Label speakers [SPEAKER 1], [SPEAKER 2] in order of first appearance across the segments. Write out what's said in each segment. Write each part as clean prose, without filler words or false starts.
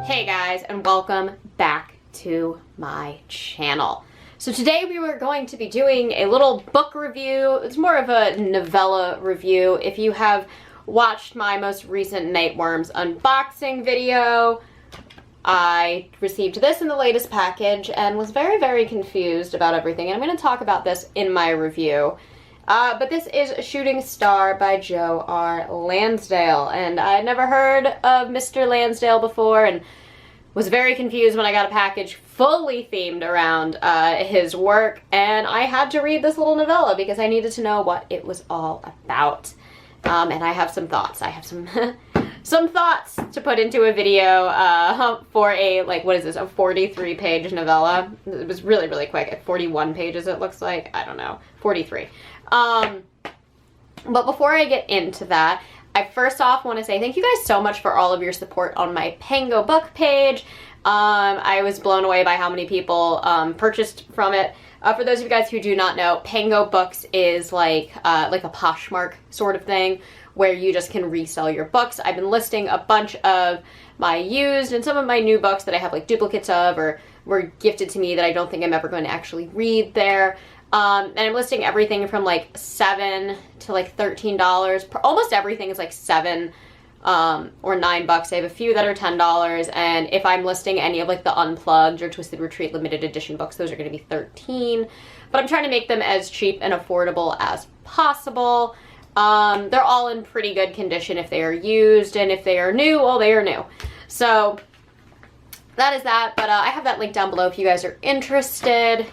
[SPEAKER 1] Hey guys, and welcome back to my channel. So today we were going to be doing a little book review. It's more of a novella review. If you have watched my most recent Nightworms unboxing video, I received this in the latest package and was very, very confused about everything. And I'm going to talk about this in my review. But this is Shooting Star by Joe R. Lansdale, and I had never heard of Mr. Lansdale before and was very confused when I got a package fully themed around his work, and I had to read this little novella because I needed to know what it was all about. And I have some thoughts. I have some some thoughts to put into a video for a, like, what is this, a 43-page novella. It was really, really quick. At 41 pages it looks like. I don't know. 43. But before I get into that, I first off want to say thank you guys so much for all of your support on my Pango book page. I was blown away by how many people purchased from it. For those of you guys who do not know, Pango Books is like a Poshmark sort of thing where you just can resell your books. I've been listing a bunch of my used and some of my new books that I have like duplicates of or were gifted to me that I don't think I'm ever going to actually read there. And I'm listing everything from like $7 to like $13. Almost everything is like $7 or $9. I have a few that are $10, and if I'm listing any of like the Unplugged or Twisted Retreat limited edition books, those are going to be $13. But I'm trying to make them as cheap and affordable as possible. They're all in pretty good condition if they are used, and if they are new, well, they are new. So that is that, but I have that link down below if you guys are interested.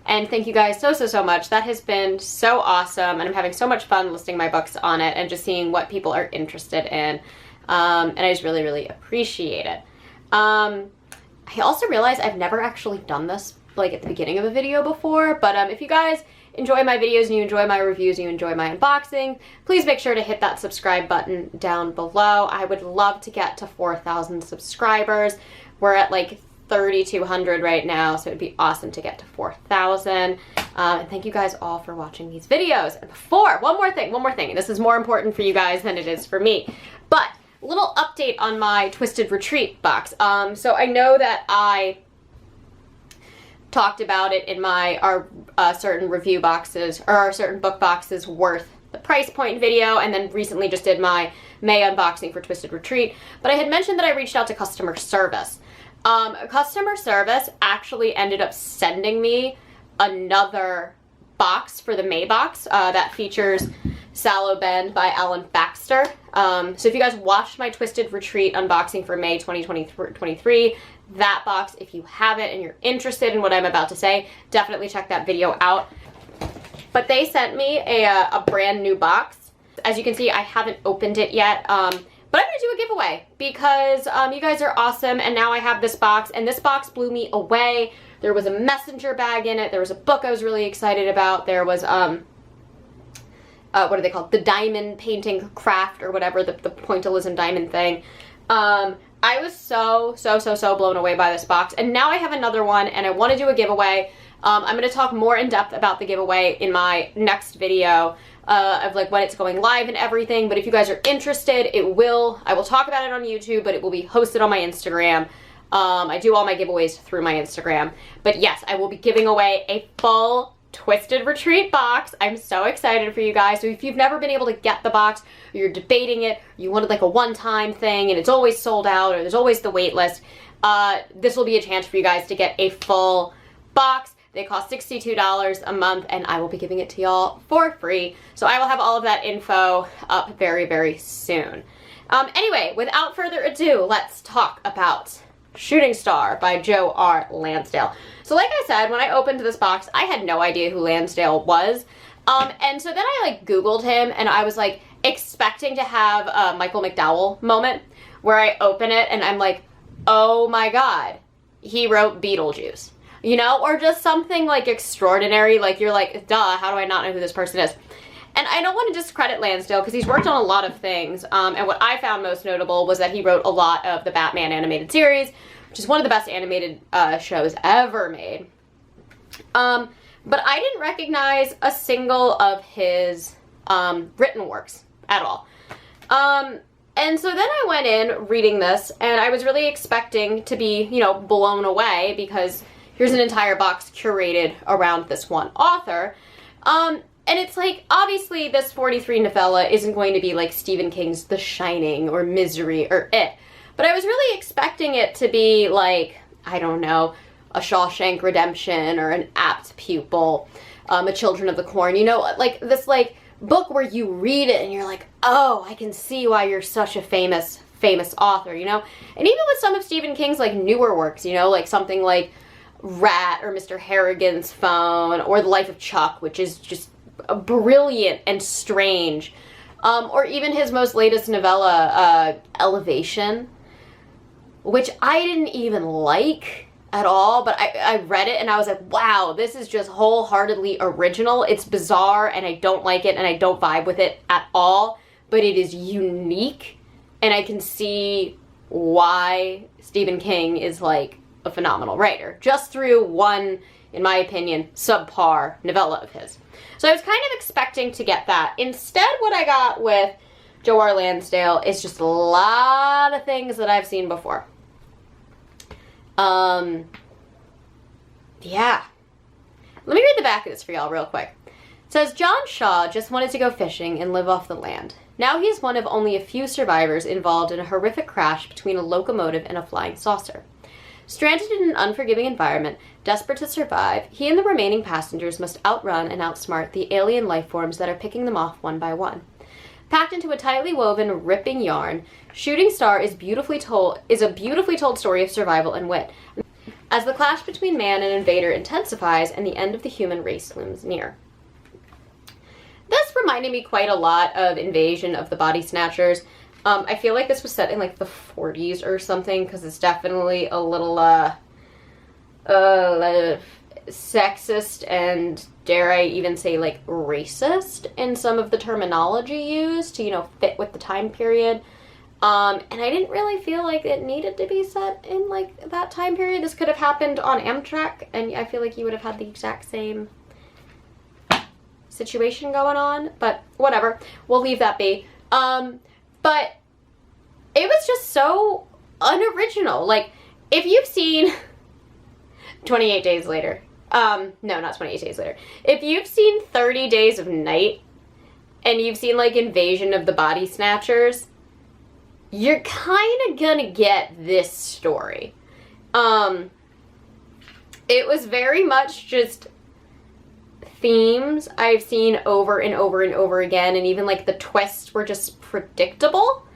[SPEAKER 1] And thank you guys so much. That has been so awesome, and I'm having so much fun listing my books on it and just seeing what people are interested in. And I just really, really appreciate it. I also realized I've never actually done this like at the beginning of a video before, but if you guys enjoy my videos and you enjoy my reviews and you enjoy my unboxing, please make sure to hit that subscribe button down below. I would love to get to 4,000 subscribers. We're at like 3,200 right now, so it'd be awesome to get to 4,000. And thank you guys all for watching these videos. And one more thing, this is more important for you guys than it is for me, but a little update on my Twisted Retreat box. So I know that I talked about it in our certain review boxes, or our certain book boxes worth the price point video, and then recently just did my May unboxing for Twisted Retreat. But I had mentioned that I reached out to customer service. Customer service actually ended up sending me another box for the May box that features Sallow Bend by Alan Baxter. So if you guys watched my Twisted Retreat unboxing for May 2023, that box, if you have it and you're interested in what I'm about to say, definitely check that video out. But they sent me a brand new box. As you can see, I haven't opened it yet. But I'm going to do a giveaway because you guys are awesome, and now I have this box, and this box blew me away. There was a messenger bag in it. There was a book I was really excited about. There was, what are they called? The diamond painting craft or whatever, the pointillism diamond thing. I was so blown away by this box, and now I have another one, and I want to do a giveaway. I'm going to talk more in depth about the giveaway in my next video. Of like when it's going live and everything, but if you guys are interested, I will talk about it on YouTube, but it will be hosted on my Instagram. I do all my giveaways through my Instagram, but yes, I will be giving away a full Twisted Retreat box. I'm so excited for you guys. So if you've never been able to get the box, or you're debating it, or you wanted like a one-time thing and it's always sold out, or there's always the wait list, this will be a chance for you guys to get a full box. They cost $62 a month, and I will be giving it to y'all for free. So I will have all of that info up very, very soon. Anyway, without further ado, let's talk about Shooting Star by Joe R. Lansdale. So like I said, when I opened this box, I had no idea who Lansdale was. And so then I like Googled him, and I was like expecting to have a Michael McDowell moment where I open it and I'm like, oh my God, he wrote Beetlejuice. You know, or just something like extraordinary, like you're like, duh, how do I not know who this person is? And I don't want to discredit Lansdale because he's worked on a lot of things, and what I found most notable was that he wrote a lot of the Batman animated series, which is one of the best animated shows ever made. But I didn't recognize a single of his written works at all. And so then I went in reading this, and I was really expecting to be, you know, blown away, because here's an entire box curated around this one author. And it's like, obviously this 43 novella isn't going to be like Stephen King's The Shining or Misery or It. But I was really expecting it to be like, I don't know, a Shawshank Redemption or an Apt Pupil, a Children of the Corn, you know, like this like book where you read it and you're like, oh, I can see why you're such a famous author, you know? And even with some of Stephen King's like newer works, you know, like something like Rat or Mr. Harrigan's Phone or The Life of Chuck, which is just brilliant and strange, or even his most latest novella, Elevation, which I didn't even like at all, but I read it and I was like, wow, this is just wholeheartedly original. It's bizarre and I don't like it and I don't vibe with it at all, but it is unique and I can see why Stephen King is like a phenomenal writer, just through one, in my opinion, subpar novella of his. So I was kind of expecting to get that. Instead, what I got with Joe R. Lansdale is just a lot of things that I've seen before. Yeah. Let me read the back of this for y'all real quick. It says, John Shaw just wanted to go fishing and live off the land. Now he's one of only a few survivors involved in a horrific crash between a locomotive and a flying saucer. Stranded in an unforgiving environment, desperate to survive, he and the remaining passengers must outrun and outsmart the alien life forms that are picking them off one by one. Packed into a tightly woven, ripping yarn, Shooting Star is a beautifully told story of survival and wit, as the clash between man and invader intensifies and the end of the human race looms near. This reminded me quite a lot of Invasion of the Body Snatchers. I feel like this was set in like the 40s or something, because it's definitely a little sexist and, dare I even say, like racist in some of the terminology used to, you know, fit with the time period. And I didn't really feel like it needed to be set in like that time period. This could have happened on Amtrak, and I feel like you would have had the exact same situation going on, but whatever. We'll leave that be. But it was just so unoriginal. Like, if you've seen 28 Days Later, no, not 28 Days Later. If you've seen 30 Days of Night, and you've seen, like, Invasion of the Body Snatchers, you're kind of gonna get this story. It was very much just themes I've seen over and over and over again, and even like the twists were just predictable.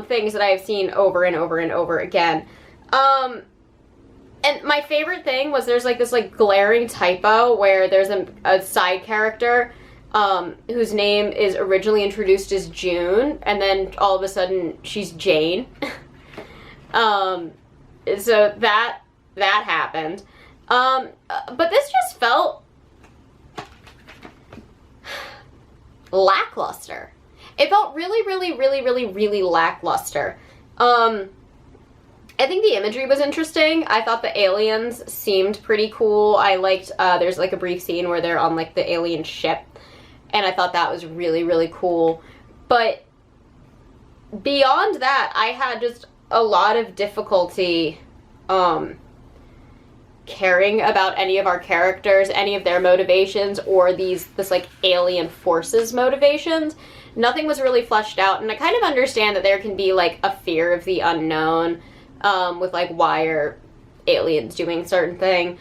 [SPEAKER 1] Things that I've seen over and over and over again. And my favorite thing was there's like this like glaring typo where there's a side character whose name is originally introduced as June, and then all of a sudden she's Jane. So that happened. But this just felt lackluster. It felt really lackluster. I think the imagery was interesting. I thought the aliens seemed pretty cool. I liked, there's like a brief scene where they're on like the alien ship, and I thought that was really cool. But beyond that, I had just a lot of difficulty caring about any of our characters, any of their motivations, or this like alien force's motivations. Nothing was really fleshed out, and I kind of understand that there can be like a fear of the unknown with like, why are aliens doing certain thing,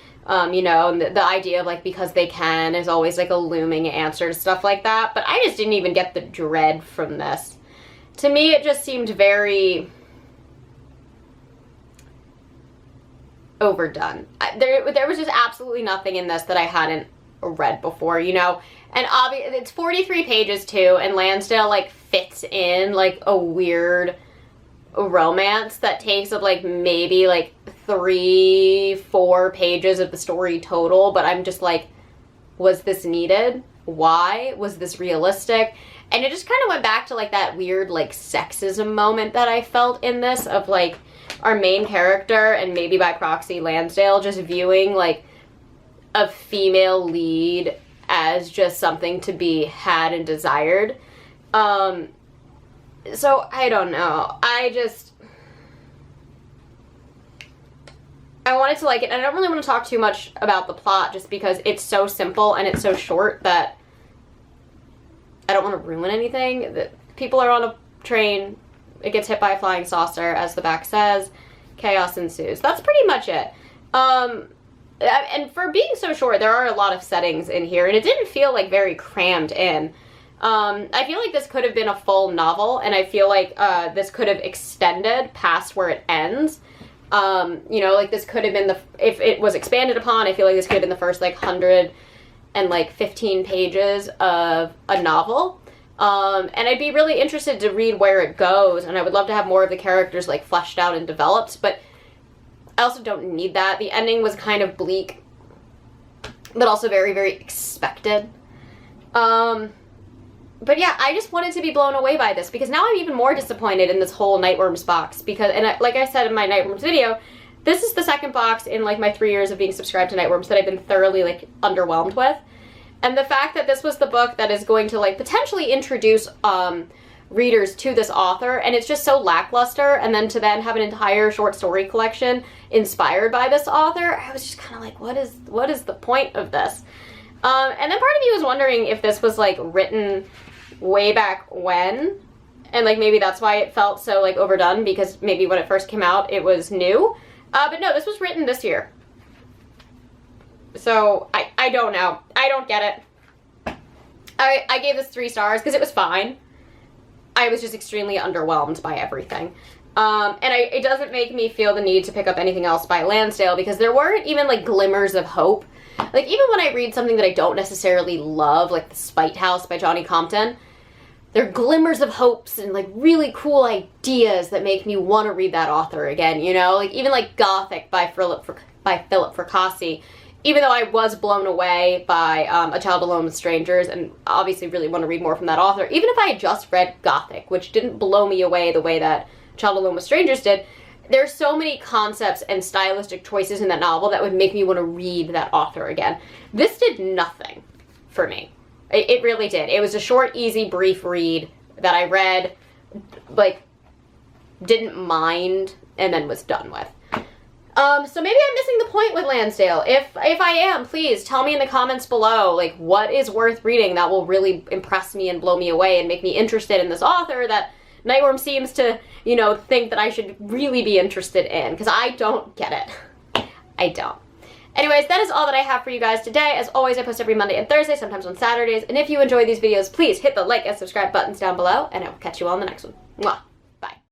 [SPEAKER 1] you know, and the idea of like, because they can is always like a looming answer to stuff like that. But I just didn't even get the dread from this. To me, it just seemed very overdone. There was just absolutely nothing in this that I hadn't read before, you know. And obviously it's 43 pages too, and Lansdale like fits in like a weird romance that takes up like maybe like 3-4 pages of the story total. But I'm just like, was this needed? Why? Was this realistic? And it just kind of went back to like that weird like sexism moment that I felt in this, of like our main character, and maybe by proxy Lansdale, just viewing like a female lead as just something to be had and desired. So, I don't know. I wanted to like it, and I don't really want to talk too much about the plot just because it's so simple and it's so short that I don't want to ruin anything. That people are on a train, it gets hit by a flying saucer, as the back says, chaos ensues. That's pretty much it. And for being so short, there are a lot of settings in here, and it didn't feel like very crammed in. I feel like this could have been a full novel, and I feel like this could have extended past where it ends. You know, like this could have been if it was expanded upon, I feel like this could have been the first like 115 pages of a novel. And I'd be really interested to read where it goes, and I would love to have more of the characters like fleshed out and developed, but I also don't need that. The ending was kind of bleak, but also very, very expected. But yeah, I just wanted to be blown away by this, because now I'm even more disappointed in this whole Nightworms box, because, like I said in my Nightworms video, this is the second box in like my 3 years of being subscribed to Nightworms that I've been thoroughly like underwhelmed with. And the fact that this was the book that is going to like potentially introduce readers to this author, and it's just so lackluster, and then to then have an entire short story collection inspired by this author, I was just kind of like, what is the point of this? And then part of me was wondering if this was like written way back when, and like maybe that's why it felt so like overdone, because maybe when it first came out it was new. But no, this was written this year. So I don't know. I don't get it. I gave this 3 stars because it was fine. I was just extremely underwhelmed by everything. And it doesn't make me feel the need to pick up anything else by Lansdale, because there weren't even like glimmers of hope. Like, even when I read something that I don't necessarily love, like The Spite House by Johnny Compton, there are glimmers of hopes and like really cool ideas that make me want to read that author again, you know? Like even like Gothic by Philip Fracassi, even though I was blown away by A Child Alone with Strangers, and obviously really want to read more from that author, even if I had just read Gothic, which didn't blow me away the way that A Child Alone with Strangers did, there's so many concepts and stylistic choices in that novel that would make me want to read that author again. This did nothing for me. It really did. It was a short, easy, brief read that I read, like, didn't mind, and then was done with. So maybe I'm missing the point with Lansdale. If I am, please tell me in the comments below, like, what is worth reading that will really impress me and blow me away and make me interested in this author that Nightworm seems to, you know, think that I should really be interested in, because I don't get it. I don't. Anyways, that is all that I have for you guys today. As always, I post every Monday and Thursday, sometimes on Saturdays, and if you enjoy these videos, please hit the like and subscribe buttons down below, and I will catch you all in the next one. Mwah.